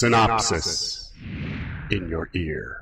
Cynopsis in your ear.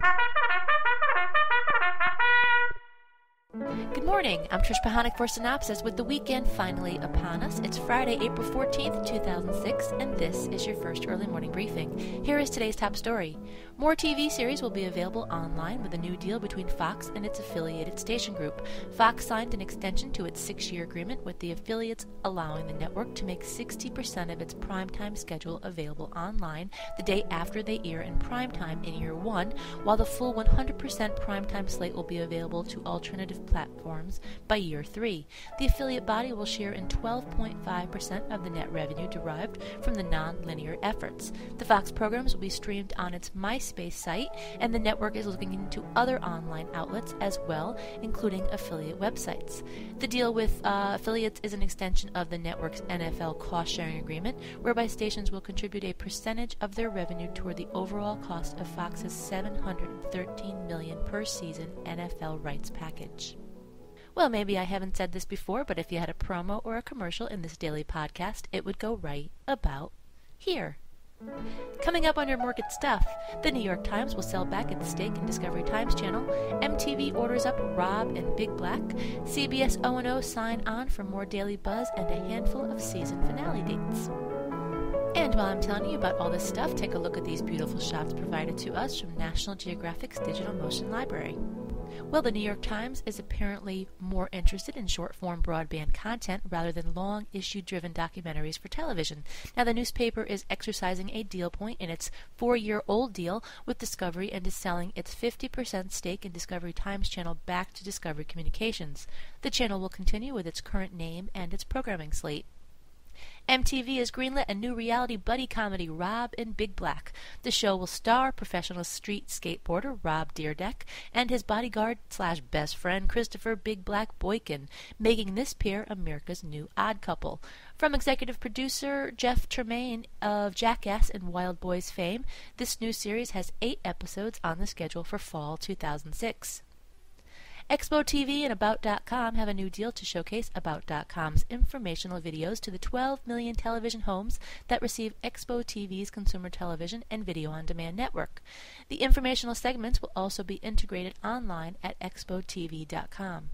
Good morning, I'm Trish Pahanik for Cynopsis with the weekend finally upon us. It's Friday, April 14th, 2006, and this is your first early morning briefing. Here is today's top story. More TV series will be available online with a new deal between Fox and its affiliated station group. Fox signed an extension to its 6-year agreement with the affiliates, allowing the network to make 60% of its primetime schedule available online the day after they air in primetime in year 1, while the full 100% primetime slate will be available to alternative platforms by year 3. The affiliate body will share in 12.5% of the net revenue derived from the non-linear efforts. The Fox programs will be streamed on its MySpace site, and the network is looking into other online outlets as well, including affiliate websites. The deal with affiliates is an extension of the network's NFL cost-sharing agreement, whereby stations will contribute a percentage of their revenue toward the overall cost of Fox's $713 million per season NFL rights package. Well, maybe I haven't said this before, but if you had a promo or a commercial in this daily podcast, it would go right about here. Coming up on your market stuff, the New York Times will sell back its stake in Discovery Times Channel, MTV orders up Rob and Big Black, CBS O&O sign on for more daily buzz, and a handful of season finale dates. And while I'm telling you about all this stuff, take a look at these beautiful shots provided to us from National Geographic's Digital Motion Library. Well, the New York Times is apparently more interested in short-form broadband content rather than long issue-driven documentaries for television. Now, the newspaper is exercising a deal point in its 4-year-old deal with Discovery and is selling its 50% stake in Discovery Times Channel back to Discovery Communications. The channel will continue with its current name and its programming slate. MTV has greenlit a new reality buddy comedy, Rob and Big Black. The show will star professional street skateboarder Rob Dyrdek and his bodyguard/best friend Christopher Big Black Boykin, making this pair America's new odd couple. From executive producer Jeff Tremaine of Jackass and Wild Boys fame, this new series has 8 episodes on the schedule for fall 2006. Expo TV and About.com have a new deal to showcase About.com's informational videos to the 12 million television homes that receive Expo TV's consumer television and video-on-demand network. The informational segments will also be integrated online at expotv.com.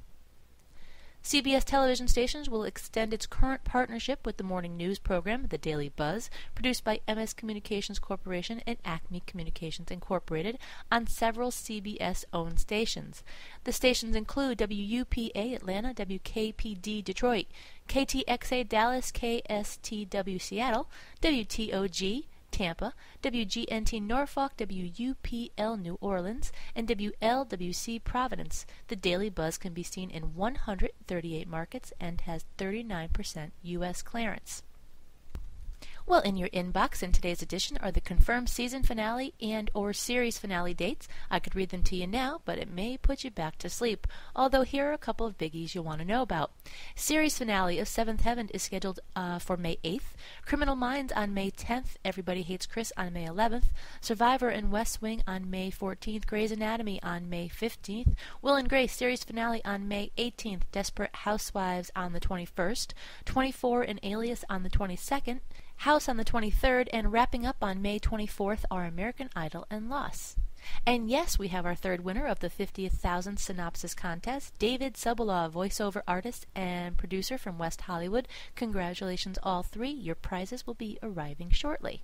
CBS television stations will extend its current partnership with the morning news program, The Daily Buzz, produced by MS Communications Corporation and Acme Communications Incorporated, on several CBS-owned stations. The stations include WUPA Atlanta, WKPD Detroit, KTXA Dallas, KSTW Seattle, WTOG Tampa, WGNT Norfolk, WUPL New Orleans, and WLWC Providence. The Daily Buzz can be seen in 138 markets and has 39% U.S. clearance. Well, in your inbox in today's edition are the confirmed season finale and or series finale dates. I could read them to you now, but it may put you back to sleep. Although here are a couple of biggies you'll want to know about. Series finale of Seventh Heaven is scheduled for May 8th. Criminal Minds on May 10th. Everybody Hates Chris on May 11th. Survivor and West Wing on May 14th. Grey's Anatomy on May 15th. Will and Grace series finale on May 18th. Desperate Housewives on the 21st. 24 and Alias on the 22nd. House on the 23rd, and wrapping up on May 24th are American Idol and Loss. And yes, we have our third winner of the 50,000 Cynopsis contest, David Subalaw, voiceover artist and producer from West Hollywood. Congratulations all 3. Your prizes will be arriving shortly.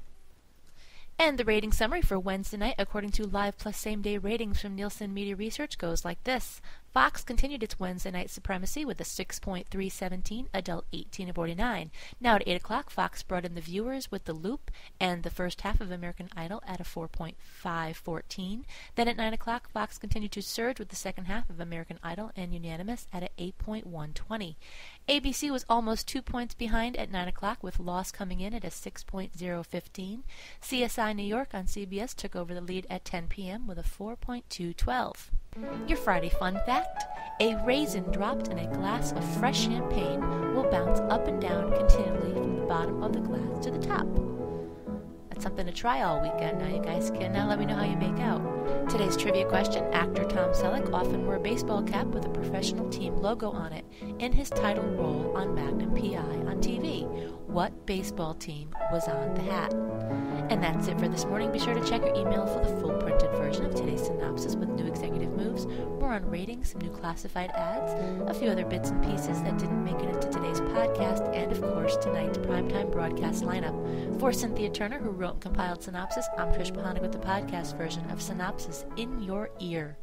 And the rating summary for Wednesday night, according to Live Plus Same Day ratings from Nielsen Media Research, goes like this. Fox continued its Wednesday night supremacy with a 6.317, adult 18 to 49. Now at 8 o'clock, Fox brought in the viewers with The Loop and the first half of American Idol at a 4.514. Then at 9 o'clock, Fox continued to surge with the second half of American Idol and Unanimous at an 8.120. ABC was almost 2 points behind at 9 o'clock, with Lost coming in at a 6.015. CSI New York on CBS took over the lead at 10 p.m. with a 4.212. Your Friday fun fact: a raisin dropped in a glass of fresh champagne will bounce up and down continually from the bottom of the glass to the top. That's something to try all weekend. Now you guys can let me know how you make out. Today's trivia question: actor Tom Selleck often wore a baseball cap with a professional team logo on it in his title role on Magnum P.I. on TV. what baseball team was on the hat. And that's it for this morning. Be sure to check your email for the full printed version of today's synopsis with new executive moves, more on ratings, some new classified ads, a few other bits and pieces that didn't make it into today's podcast, and of course tonight's primetime broadcast lineup. For Cynthia Turner, who wrote and compiled Cynopsis, I'm Trish Pahanik with the podcast version of Cynopsis in Your Ear.